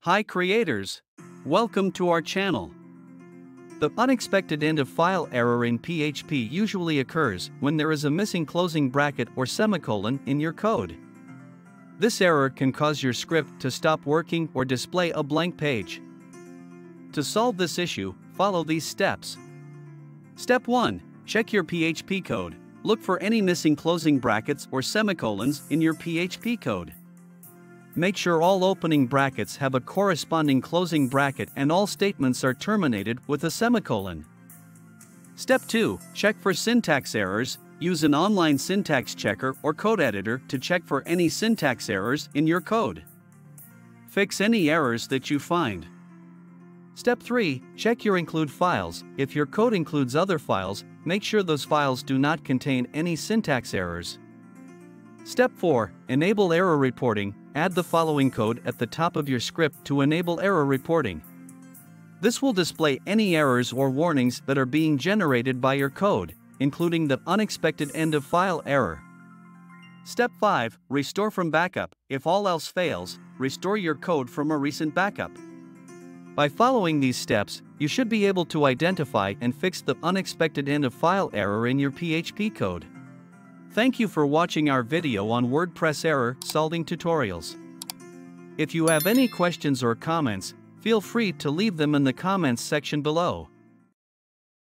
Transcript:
Hi creators! Welcome to our channel. The unexpected end of file error in PHP usually occurs when there is a missing closing bracket or semicolon in your code. This error can cause your script to stop working or display a blank page. To solve this issue, follow these steps. Step 1. Check your PHP code. Look for any missing closing brackets or semicolons in your PHP code. Make sure all opening brackets have a corresponding closing bracket and all statements are terminated with a semicolon. Step 2. Check for syntax errors. Use an online syntax checker or code editor to check for any syntax errors in your code. Fix any errors that you find. Step 3. Check your include files. If your code includes other files, make sure those files do not contain any syntax errors. Step 4. Enable error reporting. Add the following code at the top of your script to enable error reporting. This will display any errors or warnings that are being generated by your code, including the unexpected end of file error. Step 5. Restore from backup. If all else fails, restore your code from a recent backup. By following these steps, you should be able to identify and fix the unexpected end of file error in your PHP code. Thank you for watching our video on WordPress error solving tutorials. If you have any questions or comments, feel free to leave them in the comments section below.